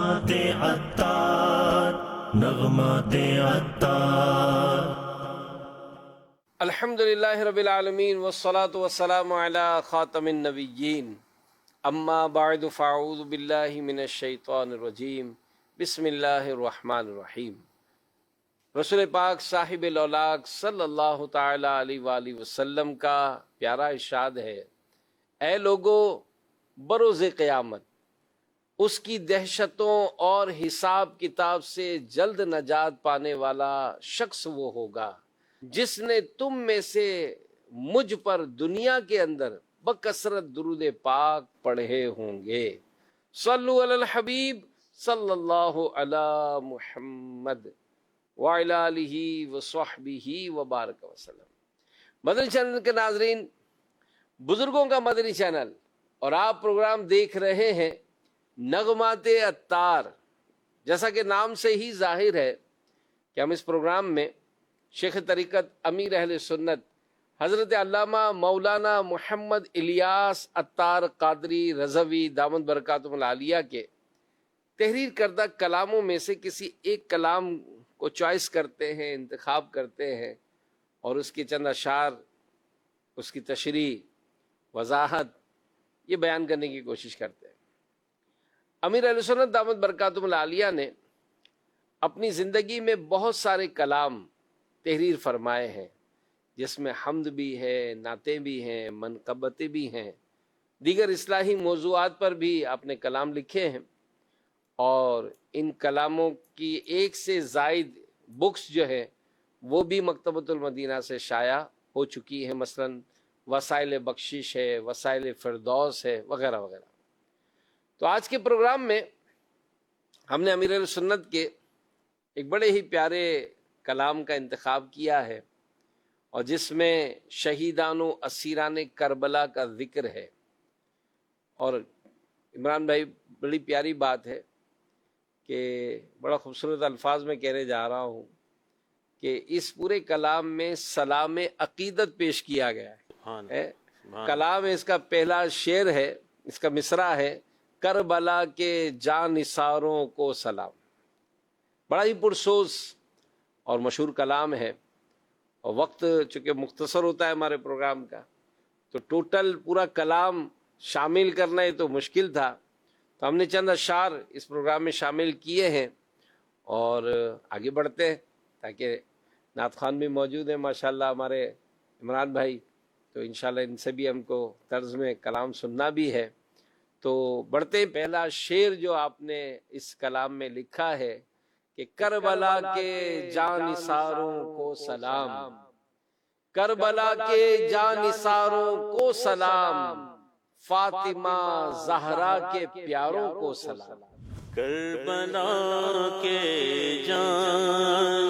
عطار نغمات عطار. الحمدللہ رب العالمین والصلاة والسلام علی خاتم النبیین. اما بعد فاعوذ باللہ من الشیطان الرجیم. بسم اللہ الرحمن الرحیم. رسول پاک صاحب الاولاق صلی اللہ تعالی علیہ وآلہ وسلم کا پیارا ارشاد ہے، اے لوگو، بروز قیامت اس کی دہشتوں اور حساب کتاب سے جلد نجات پانے والا شخص وہ ہوگا جس نے تم میں سے مجھ پر دنیا کے اندر بکثرت درود پاک پڑھے ہوں گے. صلو علی الحبیب صلی اللہ علی محمد وعلی آلہ وصحبہ وبارک وسلم. مدنی چینل کے ناظرین، بزرگوں کا مدنی چینل، اور آپ پروگرام دیکھ رہے ہیں نغمات عطار. جیسا کہ نام سے ہی ظاہر ہے کہ ہم اس پروگرام میں شیخ طریقت امیر اہل سنت حضرت علامہ مولانا محمد الیاس عطار قادری رضوی دامت برکاتہم العالیہ کے تحریر کردہ کلاموں میں سے کسی ایک کلام کو چوائس کرتے ہیں، انتخاب کرتے ہیں، اور اس کے چند اشعار، اس کی تشریح، وضاحت، یہ بیان کرنے کی کوشش کرتے ہیں. امیر اہل سنت دامت برکاتہم العالیہ نے اپنی زندگی میں بہت سارے کلام تحریر فرمائے ہیں، جس میں حمد بھی ہے، نعتیں بھی ہیں، منقبتیں بھی ہیں، دیگر اصلاحی موضوعات پر بھی آپ نے کلام لکھے ہیں. اور ان کلاموں کی ایک سے زائد بکس جو ہے وہ بھی مکتبۃ المدینہ سے شائع ہو چکی ہیں، مثلا وسائل بخشش ہے، وسائل فردوس ہے، وغیرہ وغیرہ. تو آج کے پروگرام میں ہم نے امیر اہل سنت کے ایک بڑے ہی پیارے کلام کا انتخاب کیا ہے، اور جس میں شہیدان و اسیران کربلا کا ذکر ہے. اور عمران بھائی، بڑی پیاری بات ہے کہ بڑا خوبصورت الفاظ میں کہنے جا رہا ہوں کہ اس پورے کلام میں سلام عقیدت پیش کیا گیا ہے. کلام اس کا پہلا شعر ہے، اس کا مصرع ہے، کربلا کے جانثاروں کو سلام. بڑا ہی پرسوز اور مشہور کلام ہے، اور وقت چونکہ مختصر ہوتا ہے ہمارے پروگرام کا، تو ٹوٹل پورا کلام شامل کرنا یہ تو مشکل تھا. تو ہم نے چند اشعار اس پروگرام میں شامل کیے ہیں، اور آگے بڑھتے ہیں تاکہ نعت خوان بھی موجود ہیں ماشاءاللہ ہمارے عمران بھائی، تو انشاءاللہ ان سے بھی ہم کو طرز میں کلام سننا بھی ہے. تو بڑھتے ہیں. پہلا شعر جو آپ نے اس کلام میں لکھا ہے کہ کربلا کے جانثاروں کو سلام، کربلا کے جانثاروں کو سلام، فاطمہ زہرا کے پیاروں کو سلام. کربلا کے جانثاروں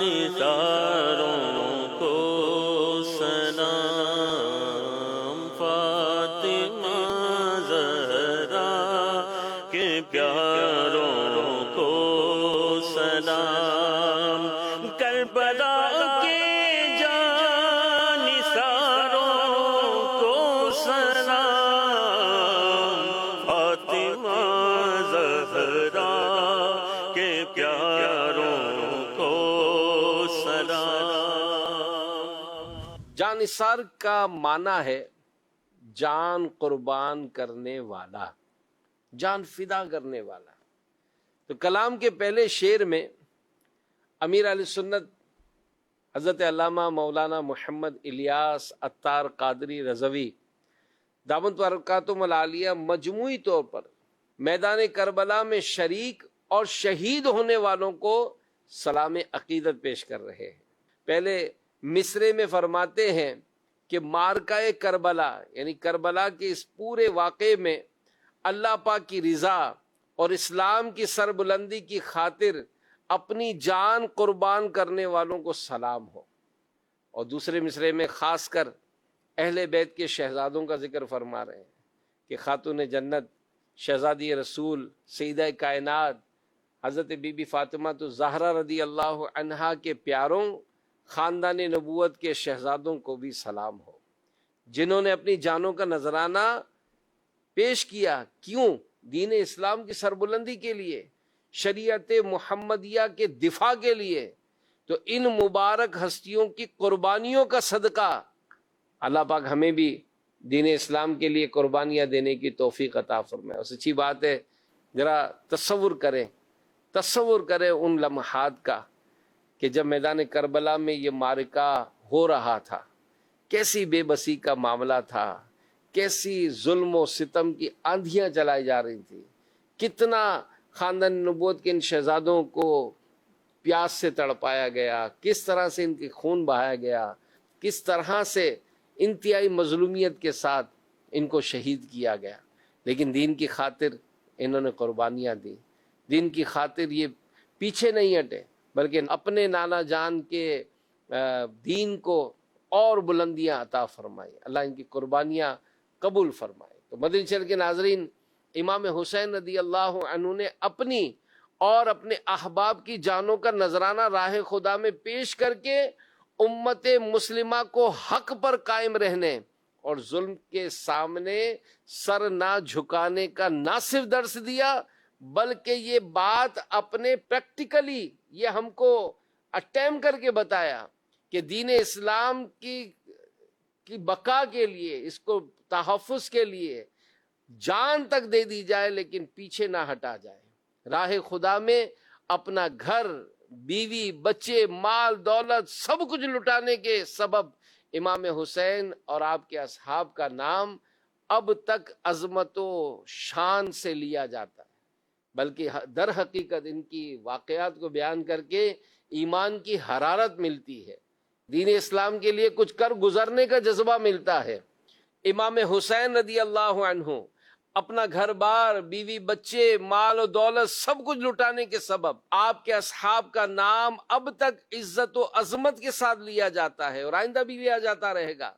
کو سلام، فاطمہ زہرا کے پیاروں کو سلام. کربلا کے جانثاروں کو سلام، فاطمہ زہرا کے پیاروں کو سلام. جانثار کا معنی ہے جان قربان کرنے والا، جان فدا کرنے والا. تو کلام کے پہلے شعر میں امیر اہل سنت حضرت علامہ مولانا محمد الیاس عطار قادری رضوی دامت برکاتہم العالیہ مجموعی طور پر میدان کربلا میں شریک اور شہید ہونے والوں کو سلام عقیدت پیش کر رہے ہیں. پہلے مصرے میں فرماتے ہیں کہ مارکہ کربلا، یعنی کربلا کے اس پورے واقعے میں اللہ پاک کی رضا اور اسلام کی سربلندی کی خاطر اپنی جان قربان کرنے والوں کو سلام ہو. اور دوسرے مصرے میں خاص کر اہل بیت کے شہزادوں کا ذکر فرما رہے ہیں کہ خاتون جنت شہزادی رسول سیدہ کائنات حضرت بی بی فاطمہ تو زہرا رضی اللہ عنہا کے پیاروں خاندان نبوت کے شہزادوں کو بھی سلام ہو، جنہوں نے اپنی جانوں کا نذرانہ پیش کیا. کیوں؟ دین اسلام کی سربلندی کے لیے، شریعت محمدیہ کے دفاع کے لیے، تو ان مبارک ہستیوں کی قربانیوں کا صدقہ اللہ پاک ہمیں بھی دین اسلام کے لیے قربانیاں دینے کی توفیق عطا فرمائے۔ اور سچی بات ہے، ذرا تصور کریں ان لمحات کا کہ جب میدان کربلا میں یہ معرکہ ہو رہا تھا، کیسی بے بسی کا معاملہ تھا، کیسی ظلم و ستم کی آندھیاں چلائی جا رہی تھی، کتنا خاندان نبوت کے ان شہزادوں کو پیاس سے تڑپایا گیا، کس طرح سے ان کے خون بہایا گیا، کس طرح سے انتہائی مظلومیت کے ساتھ ان کو شہید کیا گیا، لیکن دین کی خاطر انہوں نے قربانیاں دی۔ دین کی خاطر یہ پیچھے نہیں ہٹے، بلکہ اپنے نانا جان کے دین کو اور بلندیاں عطا فرمائی۔ اللہ ان کی قربانیاں قبول فرمائے۔ تو مدنی چینل کے ناظرین، امام حسین رضی اللہ عنہ نے اپنی اور اپنے احباب کی جانوں کا نذرانہ راہ خدا میں پیش کر کے امت مسلمہ کو حق پر قائم رہنے اور ظلم کے سامنے سر نہ جھکانے کا نہ صرف درس دیا، بلکہ یہ بات اپنے پریکٹیکلی یہ ہم کو اٹیم کر کے بتایا کہ دین اسلام کی بقا کے لیے، اس کو تحفظ کے لیے جان تک دے دی جائے، لیکن پیچھے نہ ہٹا جائے۔ راہ خدا میں اپنا گھر، بیوی، بچے، مال، دولت سب کچھ لٹانے کے سبب امام حسین اور آپ کے اصحاب کا نام اب تک عظمت و شان سے لیا جاتا ہے، بلکہ در حقیقت ان کی واقعات کو بیان کر کے ایمان کی حرارت ملتی ہے، دین اسلام کے لیے کچھ کر گزرنے کا جذبہ ملتا ہے۔ امام حسین رضی اللہ عنہ اپنا گھر بار، بیوی، بچے، مال و دولت سب کچھ لٹانے کے سبب آپ کے اصحاب کا نام اب تک عزت و عظمت کے ساتھ لیا جاتا ہے اور آئندہ بھی لیا جاتا رہے گا،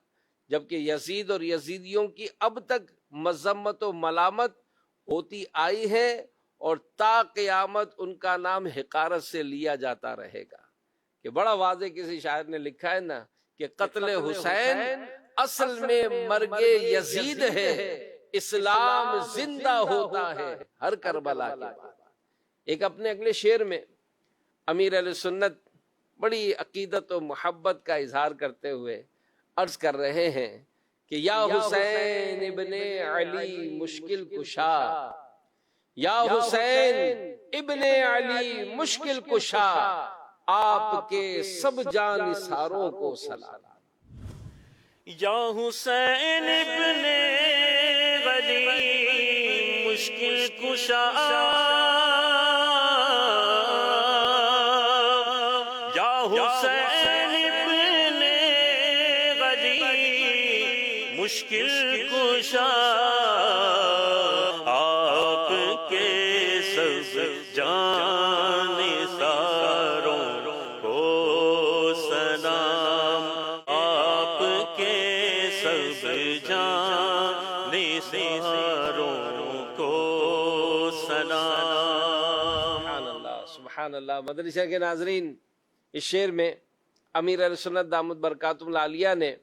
جبکہ یزید اور یزیدیوں کی اب تک مذمت و ملامت ہوتی آئی ہے اور تا قیامت ان کا نام حقارت سے لیا جاتا رہے گا۔ کہ بڑا واضح کسی شاعر نے لکھا ہے نا کہ قتل حسین اصل میں مرگ یزید ہے، اسلام زندہ ہوتا ہے ہر کربلا کے بعد۔ ایک اپنے اگلے شعر میں امیر اہل سنت بڑی عقیدت و محبت کا اظہار کرتے ہوئے عرض کر رہے ہیں کہ یا حسین ابن علی مشکل کشا، یا حسین ابن علی مشکل کشا، آپ کے سب جانثاروں کو سلام۔ یا حسین ابن علی مشکل کشا، یا حسین ابن علی مشکل کشا، آپ کے سب جانثاروں کو سلام، آپ کے سب جانثاروں کو سلام۔ سبحان اللہ، سبحان اللہ۔ مدنی چینل کے ناظرین، اس شعر میں امیر اہل سنت دامت برکاتہم العالیہ نے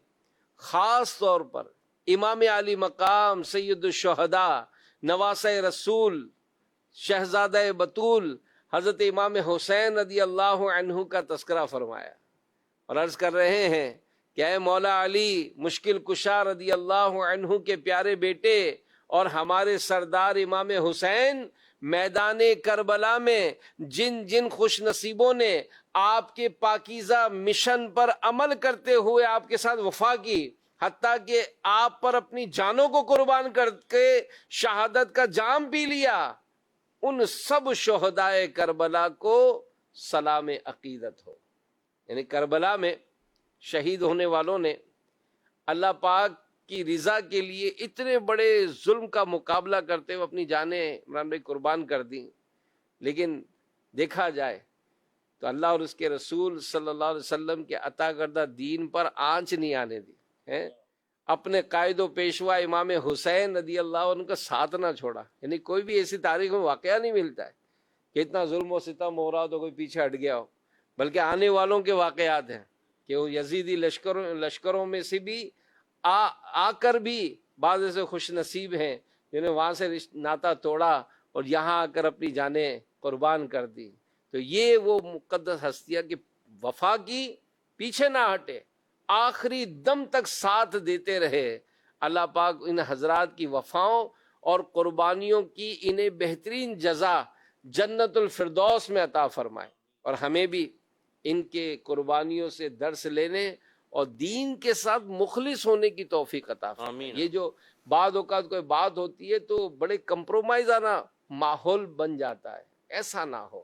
خاص طور پر امام علی مقام، سید الشہداء، نواسہ رسول، شہزادہ بطول حضرت امام حسین رضی اللہ عنہ کا تذکرہ فرمایا اور عرض کر رہے ہیں کہ اے مولا علی مشکل کشا رضی اللہ عنہ کے پیارے بیٹے اور ہمارے سردار امام حسین، میدان کربلا میں جن جن خوش نصیبوں نے آپ کے پاکیزہ مشن پر عمل کرتے ہوئے آپ کے ساتھ وفا کی، حتیٰ کہ آپ پر اپنی جانوں کو قربان کر کے شہادت کا جام پی لیا، ان سب شہدائے کربلا کو سلام عقیدت ہو۔ یعنی کربلا میں شہید ہونے والوں نے اللہ پاک کی رضا کے لیے اتنے بڑے ظلم کا مقابلہ کرتے ہوئے اپنی جانیں عمران بھائی قربان کر دیں، لیکن دیکھا جائے تو اللہ اور اس کے رسول صلی اللہ علیہ وسلم کے عطا کردہ دین پر آنچ نہیں آنے دی ہے، اپنے قائد و پیشوا امام حسین رضی اللہ عنہ کا ساتھ نہ چھوڑا۔ یعنی کوئی بھی ایسی تاریخ میں واقعہ نہیں ملتا ہے کہ اتنا ظلم و ستم ہو رہا تو کوئی پیچھے ہٹ گیا ہو، بلکہ آنے والوں کے واقعات ہیں کہ وہ یزیدی لشکروں میں سے بھی آ کر بھی بعض ایسے خوش نصیب ہیں جنہوں نے وہاں سے ناتا توڑا اور یہاں آ کر اپنی جانیں قربان کر دی. تو یہ وہ مقدس ہستیاں کہ وفا کی، پیچھے نہ ہٹے، آخری دم تک ساتھ دیتے رہے. اللہ پاک ان حضرات کی وفاؤں اور قربانیوں کی انہیں بہترین جزا جنت الفردوس میں عطا فرمائے، اور ہمیں بھی ان کے قربانیوں سے درس لینے اور دین کے ساتھ مخلص ہونے کی توفیق عطا فرمائے. آمین. یہ جو بعض اوقات کوئی بات ہوتی ہے تو بڑے کمپرومائزانہ ماحول بن جاتا ہے، ایسا نہ ہو.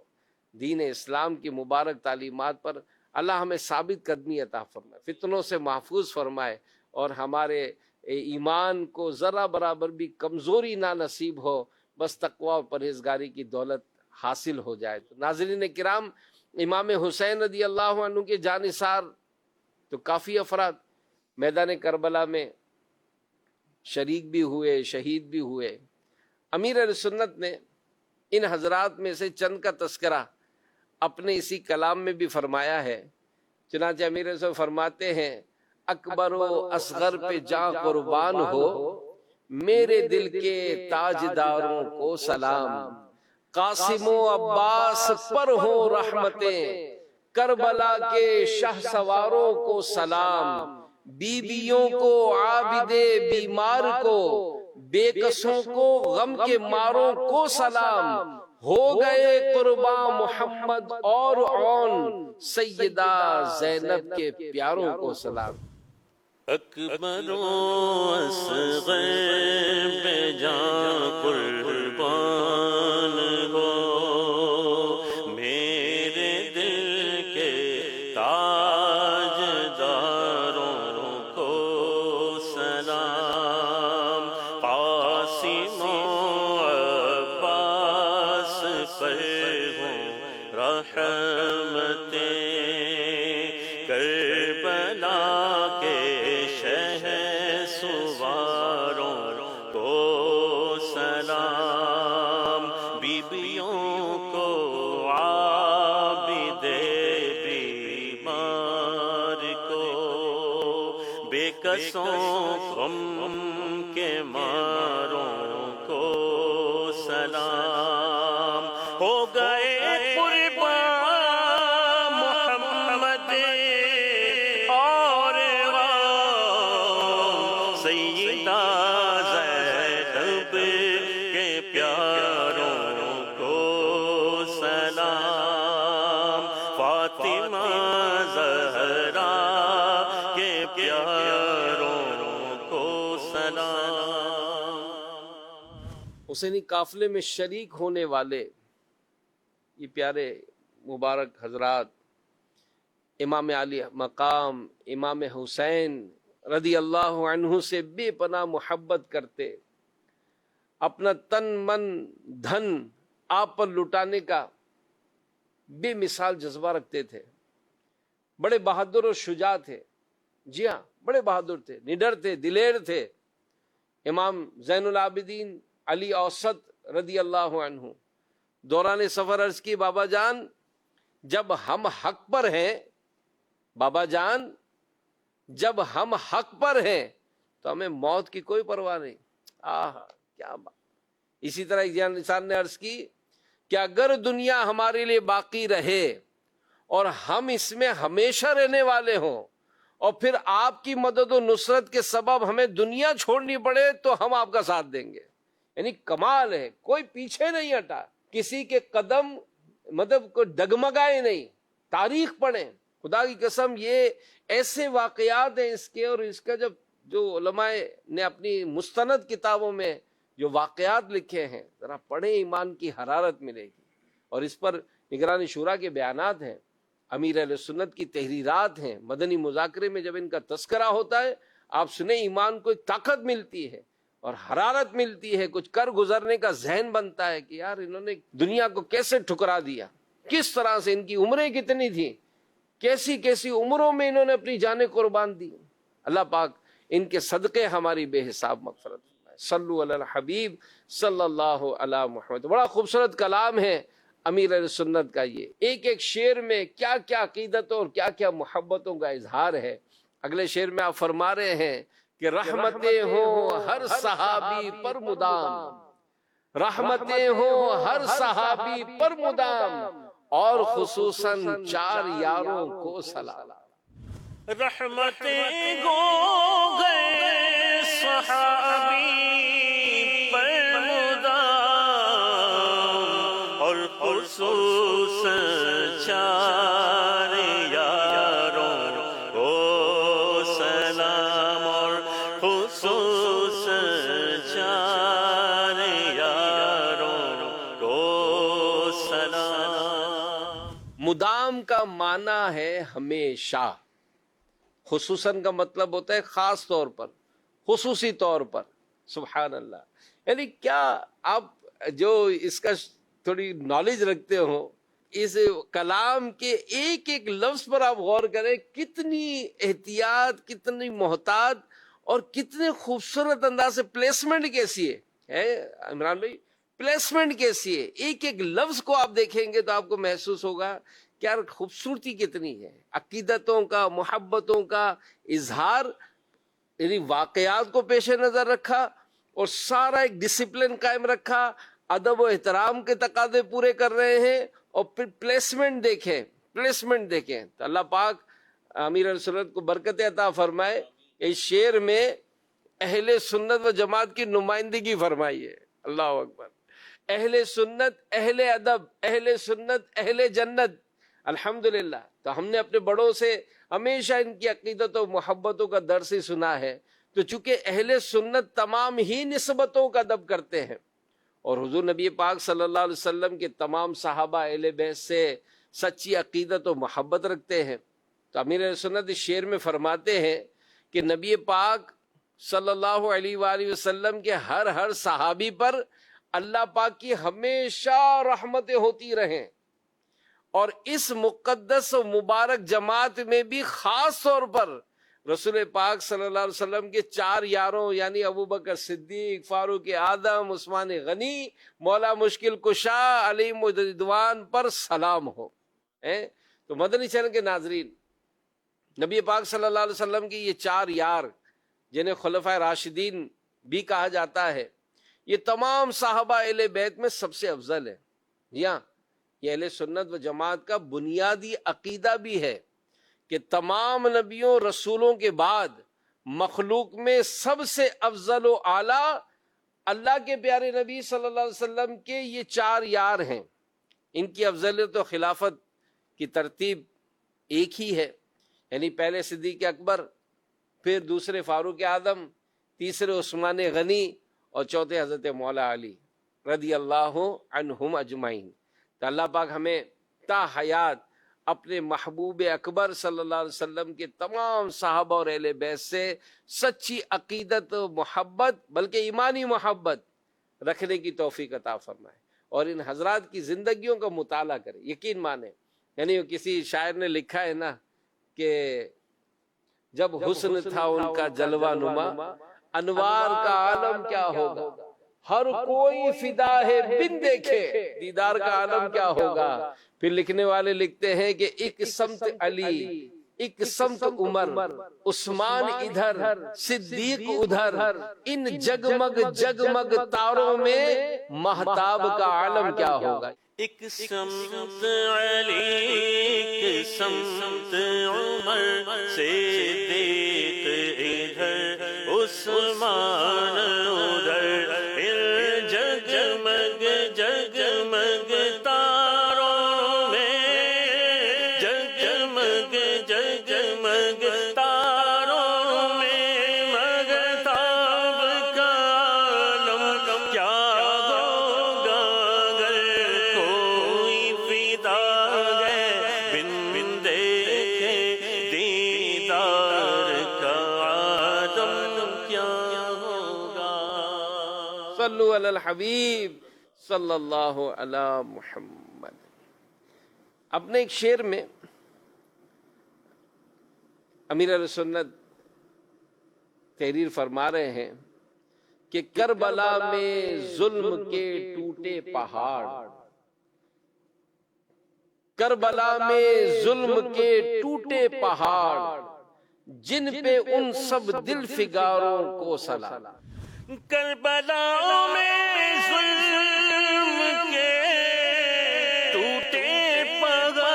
دین اسلام کی مبارک تعلیمات پر اللہ ہمیں ثابت قدمی عطا فرمائے، فتنوں سے محفوظ فرمائے، اور ہمارے ایمان کو ذرا برابر بھی کمزوری نہ نصیب ہو، بس تقوی اور پرہیزگاری کی دولت حاصل ہو جائے. تو ناظرین کرام، امام حسین رضی اللہ عنہ کے جانثار تو کافی افراد میدان کربلا میں شریک بھی ہوئے، شہید بھی ہوئے. امیر اہل سنت نے ان حضرات میں سے چند کا تذکرہ اپنے اسی کلام میں بھی فرمایا ہے. چنانچہ امیر اہل سنت فرماتے ہیں، اکبر و اصغر پہ جاں قربان ہو، میرے دل کے تاجداروں کو سلام. قاسم و عباس پر ہو رحمتیں، کربلا کے شاہ سواروں کو سلام. بیویوں کو، عابد بیمار کو، بے کسوں کو، غم کے ماروں کو سلام. ہو گئے قربان محمد اور عون، سیدہ زینب کے پیاروں کو سلام. اکبر و اصغر پہ جاں قربان ہو، میرے دل کے تاج داروں کو سلام. قاسم و عباس پر ہوں رحمتیں، کربلا کے شہ سواروں کو سلام. بیبیوں کو، عابد بیمار کو، بے کسوں غم کے ماروں کو سلام. ہو گئے قربان محمد اور سیدہ زینب کے پیاروں کو سلام. فاطمہ زہرا کے پیاروں کو سلام. حسینی قافلے میں شریک ہونے والے یہ پیارے مبارک حضرات امام علی مقام امام حسین رضی اللہ عنہ سے بے پناہ محبت کرتے، اپنا تن من دھن آپ پر لٹانے کا بے مثال جذبہ رکھتے تھے. بڑے بہادر اور شجاع تھے. جی ہاں، بڑے بہادر تھے، نڈر تھے، دلیر تھے. امام زین العابدین علی اوسط رضی اللہ عنہ دوران سفر عرض کی، بابا جان جب ہم حق پر ہیں، بابا جان جب ہم حق پر ہیں تو ہمیں موت کی کوئی پرواہ نہیں. کیا بات. اسی طرح ایک انسان نے عرض کی کہ اگر دنیا ہمارے لیے باقی رہے اور ہم اس میں ہمیشہ رہنے والے ہوں، اور پھر آپ کی مدد و نصرت کے سبب ہمیں دنیا چھوڑنی پڑے، تو ہم آپ کا ساتھ دیں گے. یعنی کمال ہے، کوئی پیچھے نہیں ہٹا، کسی کے قدم مطلب کو ڈگمگائے نہیں. تاریخ پڑھیں، خدا کی قسم یہ ایسے واقعات ہیں اس کے، اور اس کا جو علماء نے اپنی مستند کتابوں میں جو واقعات لکھے ہیں ذرا پڑھیں، ایمان کی حرارت ملے گی. اور اس پر نگران شورا کے بیانات ہیں، امیر اہل سنت کی تحریرات ہیں. مدنی مذاکرے میں جب ان کا تذکرہ ہوتا ہے آپ سنیں، ایمان کو ایک طاقت ملتی ہے اور حرارت ملتی ہے، کچھ کر گزرنے کا ذہن بنتا ہے کہ یار انہوں نے دنیا کو کیسے ٹھکرا دیا، کس طرح سے، ان کی عمریں کتنی تھیں، کیسی کیسی عمروں میں انہوں نے اپنی جانیں قربان دی. اللہ پاک ان کے صدقے ہماری بے حساب مغفرت فرمائے. صلو علی الحبیب صلی اللہ علی محمد. بڑا خوبصورت کلام ہے امیر اہل سنت کا. یہ ایک ایک شعر میں کیا کیا عقیدتوں اور کیا کیا محبتوں کا اظہار ہے. اگلے شعر میں آپ فرما رہے ہیں کہ رحمتیں ہوں ہر صحابی پر مدام، رحمتیں ہوں ہر صحابی پر مدام، اور خصوصاً 4 یاروں کو سلام۔ رحمتیں گو گئے صحابی پر مدام، اور خصوصاً 4 یاروں کو سلام، اور خصوصاً 4 یاروں کو سلام۔ مدام کا معنی ہے ہمیشہ، خصوصاً کا مطلب ہوتا ہے خاص طور پر، خصوصی طور پر۔ سبحان اللہ، یعنی کیا آپ جو اس کا تھوڑی نالج رکھتے ہو، اس کلام کے ایک ایک لفظ پر آپ غور کریں، کتنی احتیاط، کتنی محتاط، اور کتنے خوبصورت انداز سے پلیسمنٹ کیسی ہے عمران بھائی، پلیسمنٹ کیسی ہے۔ ایک ایک لفظ کو آپ دیکھیں گے تو آپ کو محسوس ہوگا کہ یار خوبصورتی کتنی ہے، عقیدتوں کا، محبتوں کا اظہار، یعنی واقعات کو پیش نظر رکھا اور سارا ایک ڈسپلن قائم رکھا، ادب و احترام کے تقاضے پورے کر رہے ہیں، اور پھر پلیسمنٹ دیکھیں تو اللہ پاک امیر علیہ سنت کو برکت عطا فرمائے، اس شعر میں اہل سنت و جماعت کی نمائندگی فرمائی ہے۔ اللہ اکبر، اہل سنت، اہل ادب، اہل سنت، اہل جنت۔ الحمدللہ، تو ہم نے اپنے بڑوں سے ہمیشہ ان کی عقیدت و محبتوں کا درس ہی سنا ہے، تو چونکہ اہل سنت تمام ہی نسبتوں کا ادب کرتے ہیں، اور حضور نبی پاک صلی اللہ علیہ وسلم کے تمام صحابہ اہل بیت سے سچی عقیدت و محبت رکھتے ہیں، تو امیر اہل سنت اس شعر میں فرماتے ہیں کہ نبی پاک صلی اللہ علیہ وآلہ وسلم کے ہر صحابی پر اللہ پاک کی ہمیشہ رحمتیں ہوتی رہیں، اور اس مقدس و مبارک جماعت میں بھی خاص طور پر رسول پاک صلی اللہ علیہ وسلم کے 4 یاروں یعنی ابوبکر صدیق، فاروق اعظم، عثمان غنی، مولا مشکل کشا، علی رضوان پر سلام ہو۔ تو مدنی چینل کے ناظرین، نبی پاک صلی اللہ علیہ وسلم کی یہ 4 یار جنہیں خلفائے راشدین بھی کہا جاتا ہے، یہ تمام صحابہ اہل بیت میں سب سے افضل ہے۔ یہاں یہ اہل سنت و جماعت کا بنیادی عقیدہ بھی ہے کہ تمام نبیوں رسولوں کے بعد مخلوق میں سب سے افضل و اعلیٰ اللہ کے پیارے نبی صلی اللہ علیہ وسلم کے یہ 4 یار ہیں۔ ان کی افضلیت و خلافت کی ترتیب ایک ہی ہے، یعنی پہلے صدیق اکبر، پھر دوسرے فاروق اعظم، تیسرے عثمان غنی، اور چوتھے حضرت مولا علی رضی اللہ عنہم اجمعین۔ تو اللہ پاک ہمیں تا حیات اپنے محبوب اکبر صلی اللہ علیہ وسلم کے تمام صحابہ اور اہل بیت سے سچی عقیدت و محبت، بلکہ ایمانی محبت رکھنے کی توفیق عطا فرمائے، اور ان حضرات کی زندگیوں کا مطالعہ کرے۔ یقین مانے، یعنی کسی شاعر نے لکھا ہے نا کہ جب حسن تھا ان کا جلوہ نما، انوار کا عالم کیا ہوگا، ہر کوئی فدا ہے بن دیکھے، دیدار کا عالم کیا ہوگا۔ پھر لکھنے والے لکھتے ہیں کہ ایک سمت علی، ایک سمت عمر، عثمان ادھر، صدیق ادھر، ان جگمگ جگمگ تاروں میں مہتاب کا عالم کیا ہوگا۔ ایک سمت علی، ایک سمت عمر، صدیق ادھر، عثمان ادھر، جگمگ جگمگ تاروں میں، جگمگ جگمگ تاروں میں مہتاب کا عالم کیا ہوگا، اگر کوئی فدا ہے بن دیکھے دیدار کا عالم کیا ہوگا۔ صلو علی الحبیب صلی اللہ علی محمد۔ اپنے ایک شعر میں امیر علیہ سنت تحریر فرما رہے ہیں کہ کربلا میں ظلم کے ٹوٹے پہاڑ، کربلا میں ظلم کے ٹوٹے پہاڑ، جن پہ ان سب دل فگاروں کو سلام۔ کربلا میں ظلم کے ٹوٹے پگار،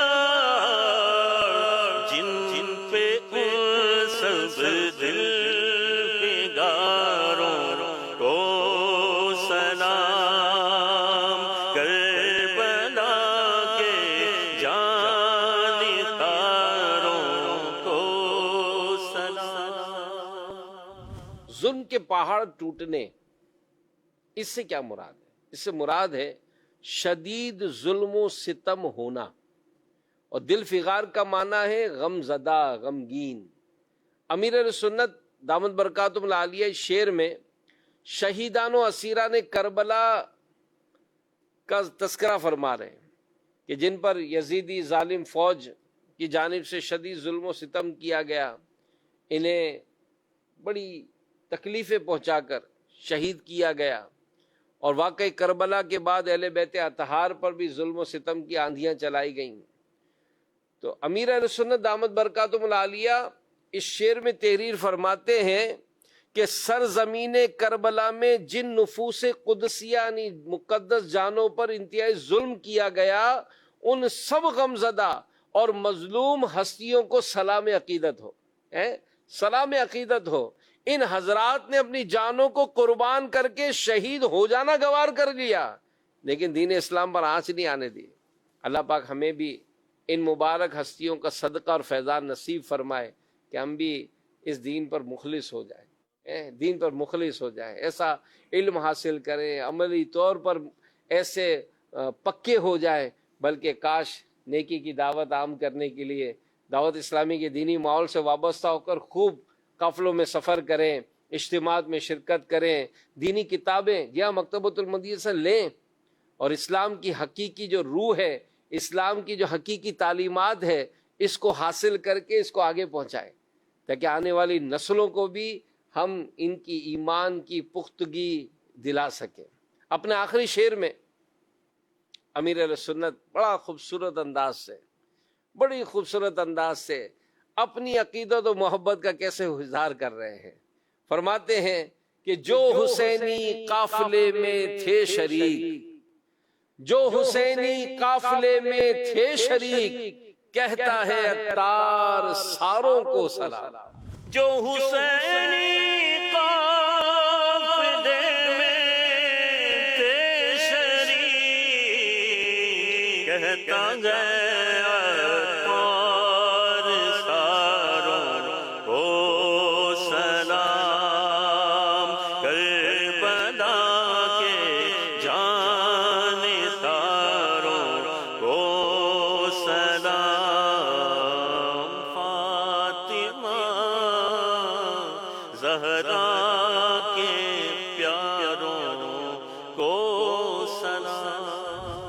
جن جن پہ سب دل پگاروں کو سلام، کربلا کے جانکاروں کو سلام۔ ظلم کے پہاڑ ٹوٹنے، اس سے کیا مراد ہے؟ اس سے مراد ہے شدید ظلم و ستم ہونا، اور دل فغار کا معنی ہے غم زدہ، غمگین۔ امیر اہل سنت دامت برکاتہم العالیہ شعر میں شہیدان و اسیران کربلا کا تذکرہ فرما رہے ہیں کہ جن پر یزیدی ظالم فوج کی جانب سے شدید ظلم و ستم کیا گیا، انہیں بڑی تکلیفیں پہنچا کر شہید کیا گیا، اور واقعی کربلا کے بعد اہل بیت اطہار پر بھی ظلم و ستم کی آندھیاں چلائی گئیں۔ تو امیر اہل سنت دامت برکاتہم العالیہ اس شعر میں تحریر فرماتے ہیں کہ سرزمین کربلا میں جن نفوس قدسیہ یعنی مقدس جانوں پر انتہائی ظلم کیا گیا، ان سب غمزدہ اور مظلوم ہستیوں کو سلام عقیدت ہو، سلام عقیدت ہو۔ ان حضرات نے اپنی جانوں کو قربان کر کے شہید ہو جانا گوار کر لیا، لیکن دین اسلام پر آنچ نہیں آنے دی۔ اللہ پاک ہمیں بھی ان مبارک ہستیوں کا صدقہ اور فیضان نصیب فرمائے کہ ہم بھی اس دین پر مخلص ہو جائیں، دین پر مخلص ہو جائیں، ایسا علم حاصل کریں، عملی طور پر ایسے پکے ہو جائیں، بلکہ کاش نیکی کی دعوت عام کرنے کے لیے دعوت اسلامی کے دینی ماحول سے وابستہ ہو کر خوب قافلوں میں سفر کریں، اجتماعات میں شرکت کریں، دینی کتابیں یا مکتبۃ المدینہ سے لیں، اور اسلام کی حقیقی جو روح ہے، اسلام کی جو حقیقی تعلیمات ہے، اس کو حاصل کر کے اس کو آگے پہنچائیں، تاکہ آنے والی نسلوں کو بھی ہم ان کی ایمان کی پختگی دلا سکیں۔ اپنے آخری شعر میں امیر اہل سنت بڑا خوبصورت انداز سے، بڑی خوبصورت انداز سے اپنی عقیدت و محبت کا کیسے اظہار کر رہے ہیں۔ فرماتے ہیں کہ جو حسینی قافلے میں تھے شریک، جو حسینی قافلے میں تھے شریک، کہتا ہے عطار ساروں کو سلام۔ جو حسینی قافلے میں تھے شریک، کہتا ہے عطار ساروں کو سلام، کربلا کے جانکاروں کو سلام، فاطمہ زہرا کے پیاروں کو سلام۔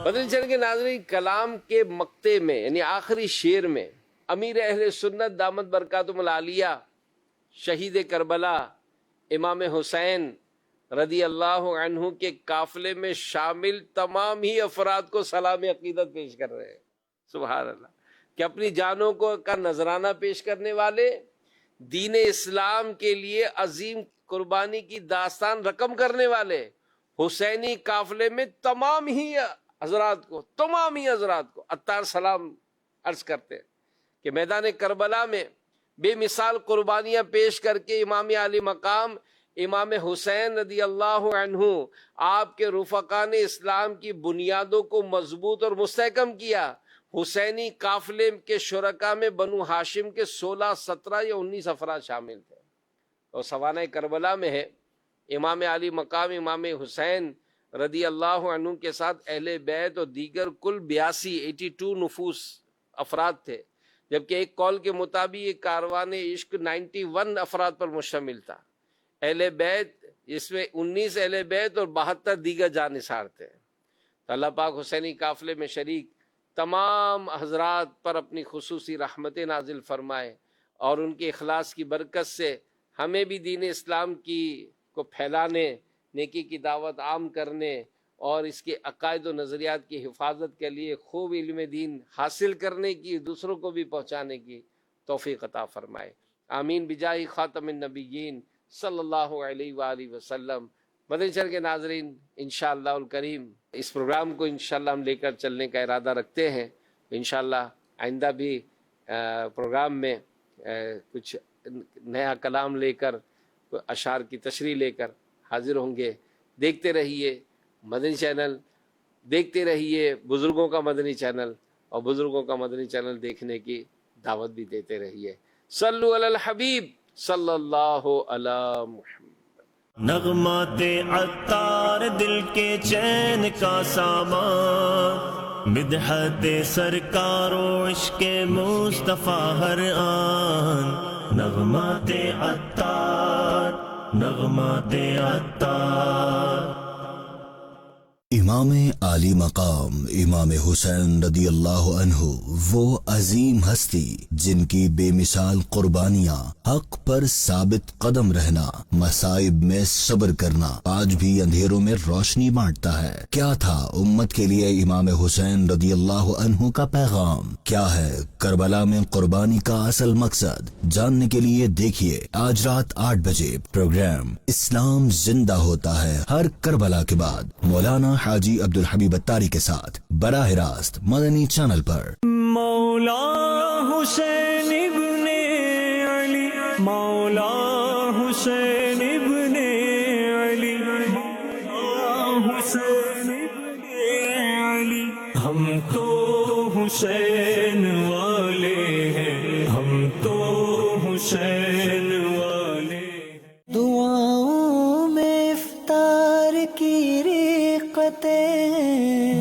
بدل چل کے ناظرین، کلام کے مقطع میں یعنی آخری شعر میں امیر اہل سنت دامت برکاتہم العالیہ شہید کربلا امام حسین رضی اللہ عنہ کے قافلے میں شامل تمام ہی افراد کو سلام عقیدت پیش کر رہے ہیں۔ سبحان اللہ، کہ اپنی جانوں کو کا نذرانہ پیش کرنے والے، دین اسلام کے لیے عظیم قربانی کی داستان رقم کرنے والے حسینی قافلے میں تمام ہی حضرات کو عطار سلام عرض کرتے ہیں کہ میدان کربلا میں بے مثال قربانیاں پیش کر کے امام علی مقام امام حسین رضی اللہ عنہ آپ کے رفقا نے اسلام کی بنیادوں کو مضبوط اور مستحکم کیا۔ حسینی قافلے کے شرکا میں بنو ہاشم کے 16، 17 یا 19 افراد شامل تھے، اور سوانح کربلا میں ہے امام علی مقام امام حسین رضی اللہ عنہ کے ساتھ اہل بیت اور دیگر کل 82 نفوس افراد تھے، جبکہ ایک قول کے مطابق یہ کاروان عشق 91 افراد پر مشتمل تھا۔ اہل بیت اس میں 19 اہل بیت اور 72 دیگر جانثار تھے۔ تو اللہ پاک حسینی قافلے میں شریک تمام حضرات پر اپنی خصوصی رحمتیں نازل فرمائے، اور ان کے اخلاص کی برکت سے ہمیں بھی دین اسلام کو پھیلانے، نیکی کی دعوت عام کرنے اور اس کے عقائد و نظریات کی حفاظت کے لیے خوب علم دین حاصل کرنے کی، دوسروں کو بھی پہنچانے کی توفیق عطا فرمائے۔ آمین بجاہ خاتم النبیین صلی اللہ علیہ وآلہ وسلم۔ مدنی چینل کے ناظرین، انشاءاللہ الکریم اس پروگرام کو انشاءاللہ ہم لے کر چلنے کا ارادہ رکھتے ہیں. انشاءاللہ آئندہ بھی پروگرام میں کچھ نیا کلام لے کر، اشعار کی تشریح لے کر حاضر ہوں گے. دیکھتے رہیے مدنی چینل، دیکھتے رہیے بزرگوں کا مدنی چینل، اور بزرگوں کا مدنی چینل دیکھنے کی دعوت بھی دیتے رہیے. صلو علی الحبیب صلی اللہ علی محمد. نغمات عطار دل کے چین کا سامان، مدحت سرکار و عشق مصطفیٰ ہر آن. نغمات عطار، نغمات عطار. امام عالی مقام امام حسین رضی اللہ عنہ وہ عظیم ہستی جن کی بے مثال قربانیاں، حق پر ثابت قدم رہنا، مصائب میں صبر کرنا آج بھی اندھیروں میں روشنی بانٹتا ہے. کیا تھا امت کے لیے امام حسین رضی اللہ عنہ کا پیغام؟ کیا ہے کربلا میں قربانی کا اصل مقصد؟ جاننے کے لیے دیکھیے آج رات 8 بجے پروگرام اسلام زندہ ہوتا ہے ہر کربلا کے بعد، مولانا حاجی عبدالحبیب اتاری کے ساتھ براہ راست مدنی چینل پر. مولا حسین ابن علی، مولا حسین ابن علی، مولا حسین ابن علی. ہم تو حسین والے ہیں، ہم تو حسین والے ہیں. دعاؤں میں افطار کی رقتیں،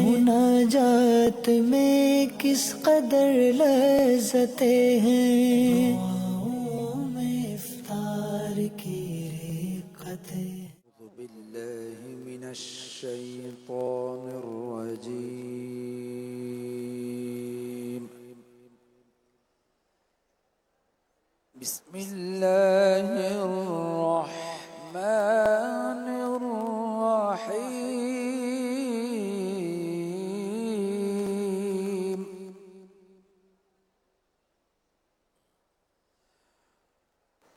مناجات میں کس قدر لذتیں ہیں. دعاؤں میں افطار کی رقتیں. اعوذ باللہ من الشیطان الرجیم. بسم اللہ الرحمن الرحیم.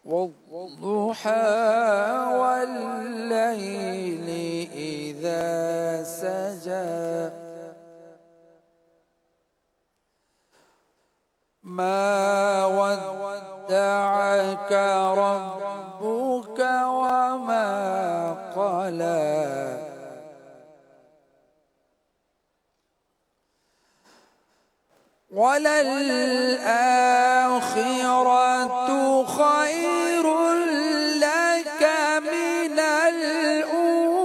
والضحى والليل إذا سجى ما ودعك ربك وما قلى وللآخرة خير لك من الأولى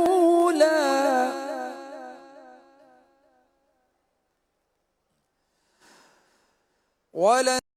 ولن